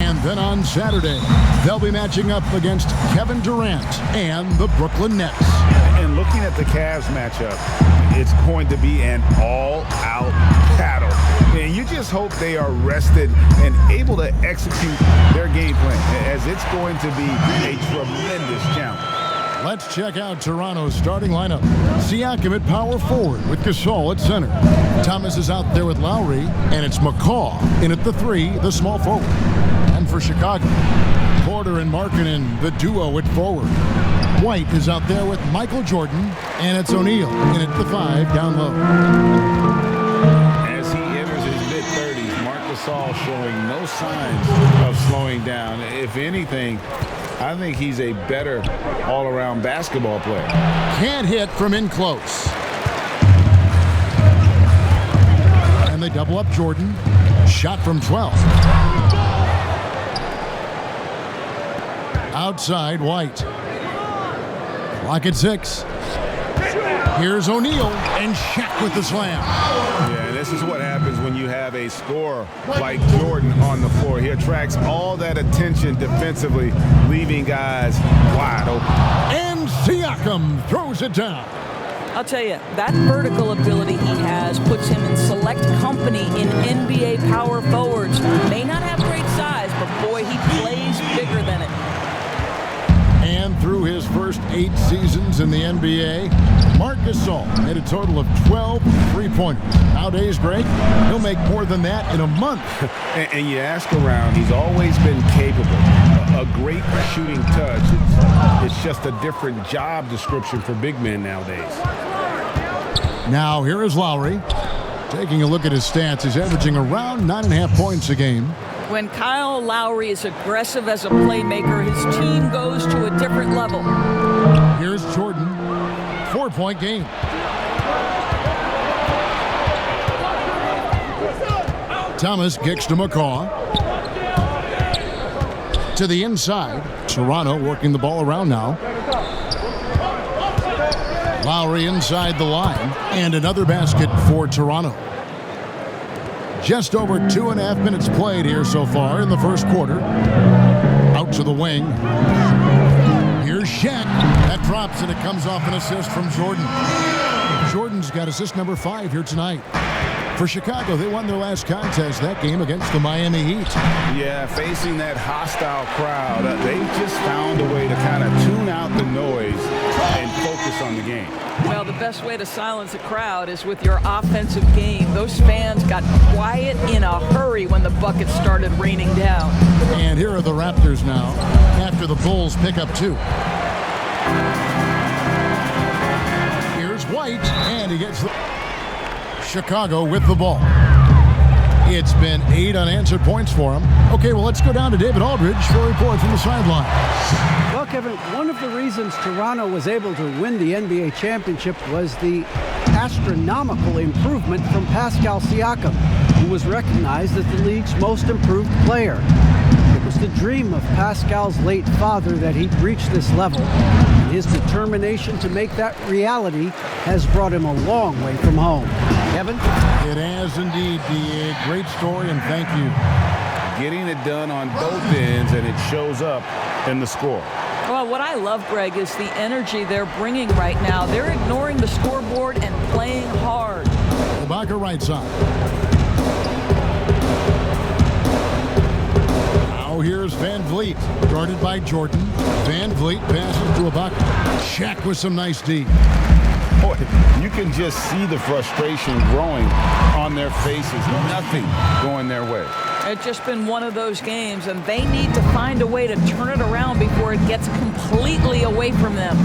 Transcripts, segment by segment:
And then on Saturday, they'll be matching up against Kevin Durant and the Brooklyn Nets. And looking at the Cavs matchup, it's going to be an all-out battle. And you just hope they are rested and able to execute their game plan, as it's going to be a tremendous challenge. Let's check out Toronto's starting lineup. Siakam at power forward with Gasol at center. Thomas is out there with Lowry, and it's McCaw in at the 3, the small forward. And for Chicago, Porter and Markkanen, the duo at forward. White is out there with Michael Jordan, and it's O'Neal in at the 5 down low. As he enters his mid-30s, Marc Gasol showing no signs of slowing down. If anything, I think he's a better all-around basketball player. Can't hit from in close. And they double up Jordan. Shot from 12. Outside, White. Clock at 6. Here's O'Neal, and Shaq with the slam. Yeah, this is what happens when you have a scorer like Jordan on the floor. He attracts all that attention defensively, leaving guys wide open. And Siakam throws it down. I'll tell you, that vertical ability he has puts him in select company in NBA power forwards. May not have great size, but boy, he plays bigger than it. And through his first 8 seasons in the NBA, Marc Gasol made a total of 12 three-pointers. Nowadays, Greg, he'll make more than that in a month. and you ask around, he's always been capable. A great shooting touch. It's just a different job description for big men nowadays. Now here is Lowry. Taking a look at his stats, he's averaging around 9.5 points a game. When Kyle Lowry is aggressive as a playmaker, his team goes to a different level. Here's Jordan. 4-point game. Thomas kicks to McCaw. To the inside. Toronto working the ball around now. Lowry inside the line. And another basket for Toronto. Just over 2.5 minutes played here so far in the first quarter. Out to the wing. Here's Shaq. That drops, and it comes off an assist from Jordan. Jordan's got assist number 5 here tonight. For Chicago, they won their last contest, that game against the Miami Heat. Yeah, facing that hostile crowd, they just found a way to kind of tune out the noise and focus on the game. Well, the best way to silence a crowd is with your offensive game. Those fans got quiet in a hurry when the buckets started raining down. And here are the Raptors now, after the Bulls pick up 2. Here's White, and he gets the... Chicago with the ball. It's been 8 unanswered points for him. Okay, well, let's go down to David Aldridge for a report from the sideline. Well, Kevin, one of the reasons Toronto was able to win the NBA championship was the astronomical improvement from Pascal Siakam, who was recognized as the league's most improved player. It was the dream of Pascal's late father that he'd reach this level. And his determination to make that reality has brought him a long way from home. Kevin? It has indeed. The great story, and thank you. Getting it done on both ends, and it shows up in the score. Well, what I love, Greg, is the energy they're bringing right now. They're ignoring the scoreboard and playing hard. Ibaka right side. Now here's Van Vliet, guarded by Jordan. Van Vliet passes to Ibaka. Shaq with some nice D. Boy, you can just see the frustration growing on their faces. Nothing going their way. It's just been one of those games, and they need to find a way to turn it around before it gets completely away from them.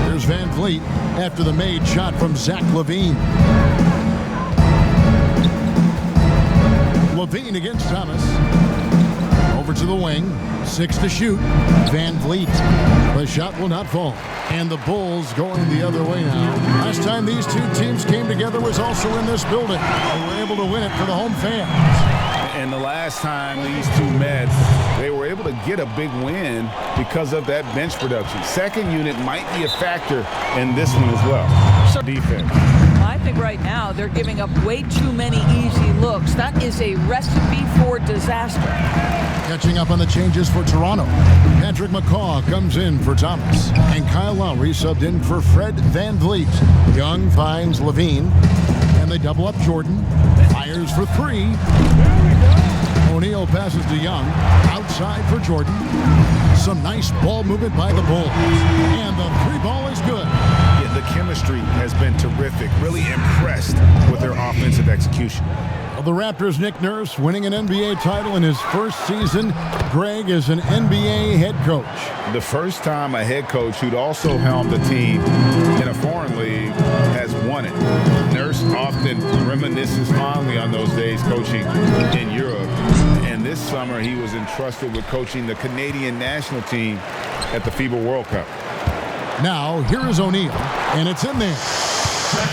Here's Van Vliet after the made shot from Zach LaVine. LaVine against Thomas. Over to the wing. 6 to shoot. Van Vliet. The shot will not fall. And the Bulls going the other way now. Last time these two teams came together was also in this building. They were able to win it for the home fans. And the last time these two met, they were able to get a big win because of that bench production. Second unit might be a factor in this one as well. So defense. My think right now they're giving up way too many easy looks. That is a recipe for disaster. Catching up on the changes for Toronto. Patrick McCaw comes in for Thomas. And Kyle Lowry subbed in for Fred VanVleet. Young finds Levine. And they double up Jordan. Fires for three. O'Neal passes to Young. Outside for Jordan. Some nice ball movement by the Bulls. And the three ball is good. Yeah, the chemistry has been terrific. Really impressed with their offensive execution. The Raptors' Nick Nurse winning an NBA title in his first season. Greg is an NBA head coach. The first time a head coach who'd also helmed a team in a foreign league has won it. Nurse often reminisces fondly on those days coaching in Europe. And this summer he was entrusted with coaching the Canadian national team at the FIBA World Cup. Now, here is O'Neal, and it's in there.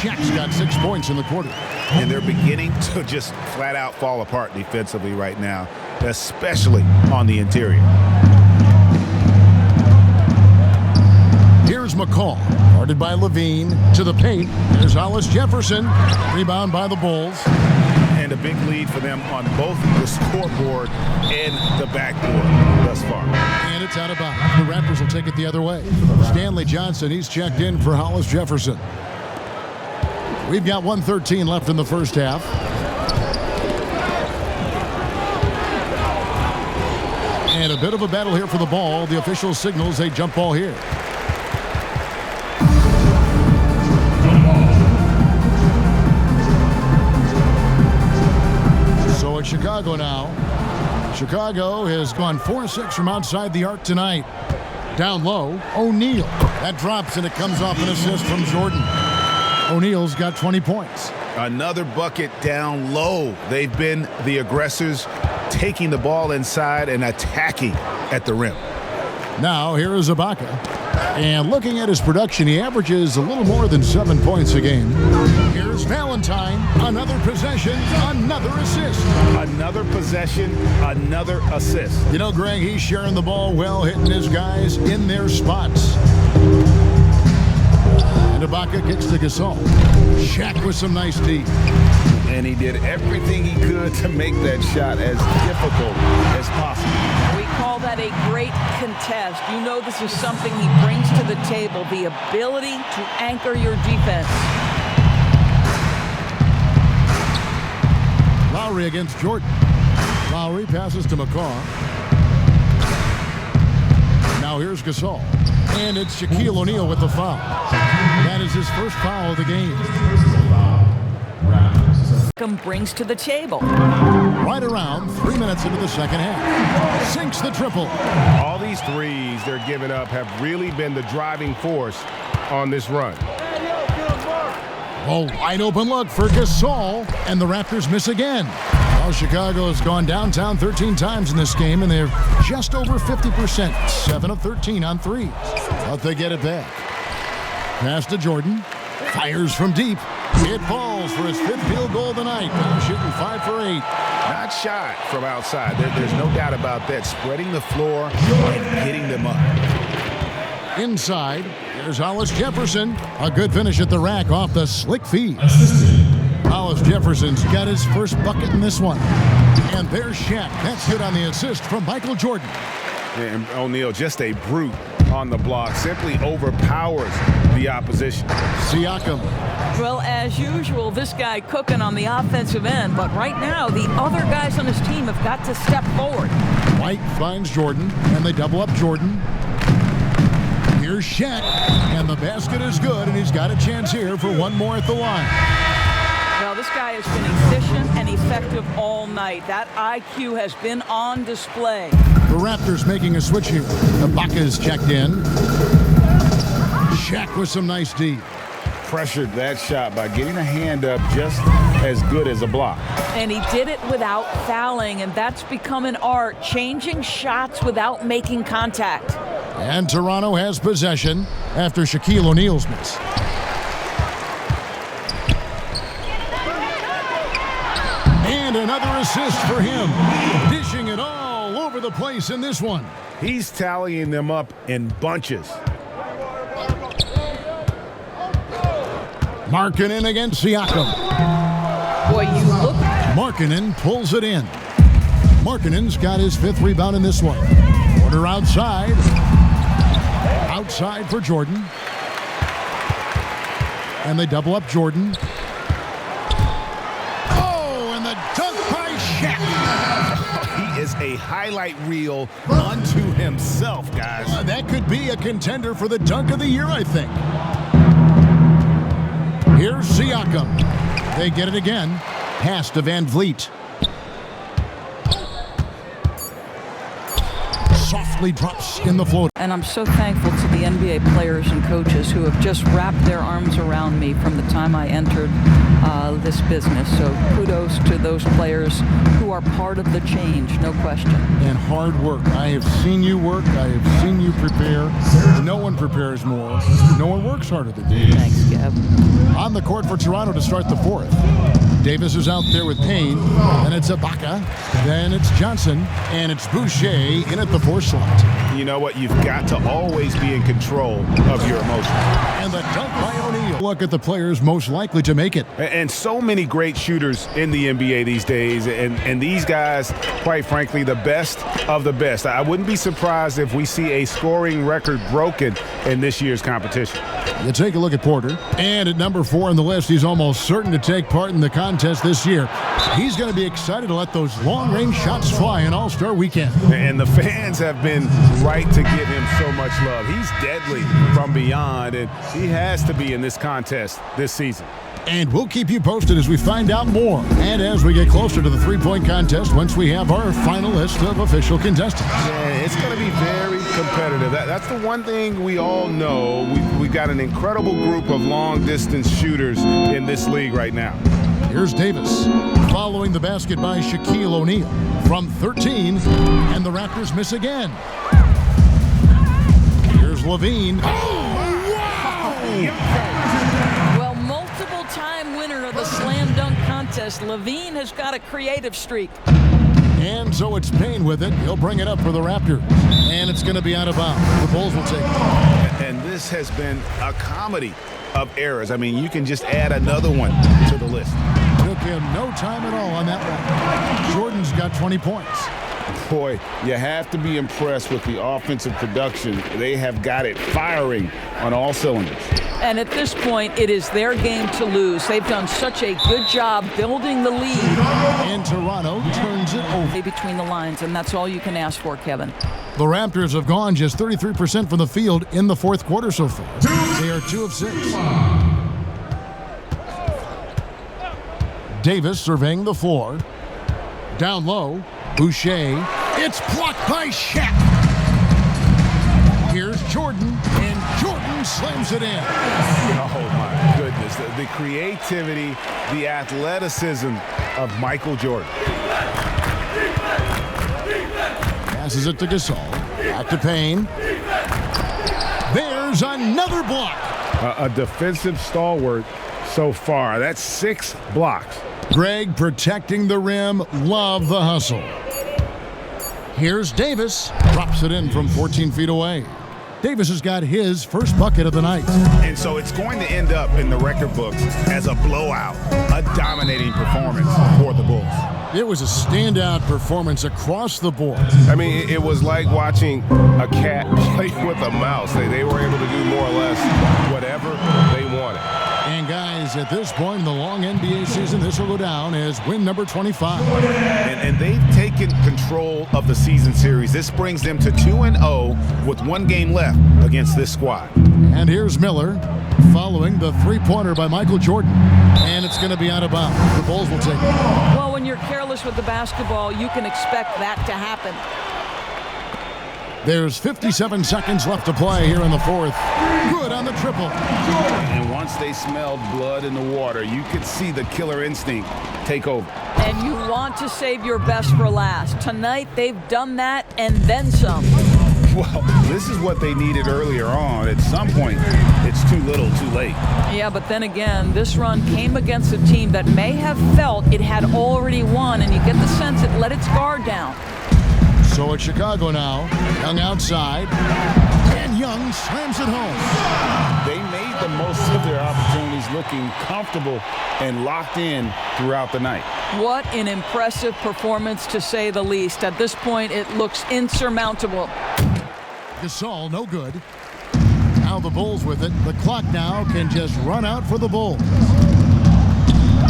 Shaq's got 6 points in the quarter. And they're beginning to just flat out fall apart defensively right now, especially on the interior. Here's McCall, guarded by Levine, to the paint. There's Hollis Jefferson, rebound by the Bulls. And a big lead for them on both the scoreboard and the backboard thus far. And it's out of bounds. The Raptors will take it the other way. Stanley Johnson, he's checked in for Hollis Jefferson. We've got 1:13 left in the first half. And a bit of a battle here for the ball. The official signals a jump ball here. So it's Chicago now. Chicago has gone 4-6 from outside the arc tonight. Down low, O'Neal. That drops and it comes off an assist from Jordan. O'Neal's got 20 points. Another bucket down low. They've been the aggressors, taking the ball inside and attacking at the rim. Now, here is Ibaka. And looking at his production, he averages a little more than 7 points a game. Here's Valentine. Another possession, another assist. Another possession, another assist. You know, Greg, he's sharing the ball well, hitting his guys in their spots. And Ibaka kicks to Gasol. Shaq with some nice D. And he did everything he could to make that shot as difficult as possible. We call that a great contest. You know this is something he brings to the table, the ability to anchor your defense. Lowry against Jordan. Lowry passes to McCaw. Now here's Gasol. And it's Shaquille O'Neal with the foul. That is his first foul of the game. Brings to the table. Right around 3 minutes into the second half. Sinks the triple. All these threes they're giving up have really been the driving force on this run. Oh, wide open look for Gasol, and the Raptors miss again. Well, Chicago has gone downtown 13 times in this game, and they're just over 50%, 7 of 13 on threes. But they get it back. Pass to Jordan. Fires from deep. It falls for his 5th field goal of the night. Now shooting 5 for 8. Not shot from outside. There's no doubt about that. Spreading the floor and hitting them up. Inside, there's Hollis Jefferson. A good finish at the rack off the slick feed. Hollis Jefferson's got his first bucket in this one. And there's Shaq. That's good on the assist from Michael Jordan. And O'Neal, just a brute on the block. Simply overpowers the opposition. Siakam. Well, as usual, this guy cooking on the offensive end. But right now, the other guys on his team have got to step forward. White finds Jordan, and they double up Jordan. Here's Shaq, and the basket is good, and he's got a chance here for one more at the line. Well, this guy has been efficient and effective all night. That IQ has been on display. The Raptors making a switch here. Ibaka's checked in. Shaq with some nice D. Pressured that shot by getting a hand up just as good as a block. And he did it without fouling, and that's become an art, changing shots without making contact. And Toronto has possession after Shaquille O'Neal's miss. And another assist for him. Dishing it all over the place in this one. He's tallying them up in bunches. Markkanen against Siakam. Boy, you look. Markkanen pulls it in. Markkanen's got his 5th rebound in this one. Porter outside. Outside for Jordan. And they double up Jordan. Oh, and the dunk by Shaq. He is a highlight reel unto himself, guys. That could be a contender for the dunk of the year, I think. Here's Siakam. They get it again. Pass to Van Vliet. Softly drops in the float. And I'm so thankful to the NBA players and coaches who have just wrapped their arms around me from the time I entered this business. So kudos to those players who are part of the change, no question. And hard work. I have seen you work. I have seen you prepare. No one prepares more. No one works harder than you. Thanks, Gab. On the court for Toronto to start the 4th. Davis is out there with Payne. Then it's Ibaka. Then it's Johnson. And it's Boucher in at the 4 slot. You know what? You've got to always be in control of your emotions. And the dunk by O'Neal. Look at the players most likely to make it. And so many great shooters in the NBA these days. And these guys, quite frankly, the best of the best. I wouldn't be surprised if we see a scoring record broken in this year's competition. You take a look at Porter. And at number 4 on the list, he's almost certain to take part in the contest this year. He's going to be excited to let those long-range shots fly in All-Star Weekend. And the fans have been right to give him so much love. He's deadly from beyond, and he has to be in this contest this season. And we'll keep you posted as we find out more and as we get closer to the 3-point contest once we have our final list of official contestants. Yeah, it's going to be very competitive. That's the one thing we all know. We've got an incredible group of long-distance shooters in this league right now. Here's Davis following the basket by Shaquille O'Neal from 13, and the Raptors miss again. Here's Levine. Well, multiple-time winner of the slam dunk contest, Levine has got a creative streak. And so it's Payne with it. He'll bring it up for the Raptors. And it's going to be out of bounds. The Bulls will take it. And this has been a comedy of errors. I mean, you can just add another one to the list. Took him no time at all on that one. Jordan's got 20 points. Boy, you have to be impressed with the offensive production. They have got it firing on all cylinders. And at this point, it is their game to lose. They've done such a good job building the lead. And Toronto turns it over. Between the lines, and that's all you can ask for, Kevin. The Raptors have gone just 33% from the field in the 4th quarter so far. They are 2 of 6. Davis surveying the floor. Down low, Boucher. It's blocked by Shaq. Here's Jordan, and Jordan slams it in. Oh, my goodness. The creativity, the athleticism of Michael Jordan. Passes it to Gasol. Back to Payne. There's another block. A defensive stalwart so far. That's 6 blocks. Greg protecting the rim. Love the hustle. Here's Davis. Drops it in from 14 feet away. Davis has got his first bucket of the night. And so it's going to end up in the record books as a blowout, a dominating performance for the Bulls. It was a standout performance across the board. I mean, it was like watching a cat play with a mouse. They were able to do more or less whatever they wanted. And guys, at this point in the long NBA season, this will go down as win number 25. And they've taken control of the season series. This brings them to 2-0 with 1 game left against this squad. And here's Miller following the three-pointer by Michael Jordan. And it's going to be out of bounds. The Bulls will take it. Well, when you're careless with the basketball, you can expect that to happen. There's 57 seconds left to play here in the 4th. Good on the triple. And once they smelled blood in the water, you could see the killer instinct take over. And you want to save your best for last. Tonight, they've done that and then some. Well, this is what they needed earlier on. At some point, it's too little, too late. Yeah, but then again, this run came against a team that may have felt it had already won, and you get the sense it let its guard down. So it's Chicago now. Young outside. And Young slams it home. They made make the most of their opportunities, looking comfortable and locked in throughout the night. What an impressive performance, to say the least. At this point, it looks insurmountable. Gasol, no good. Now the Bulls with it. The clock now can just run out for the Bulls.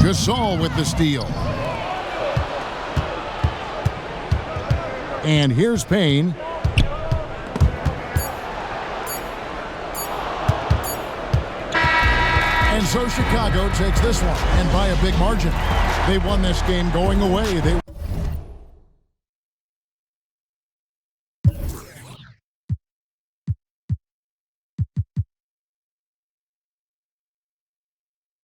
Gasol with the steal. And here's Payne. And so Chicago takes this one, and by a big margin. They won this game going away.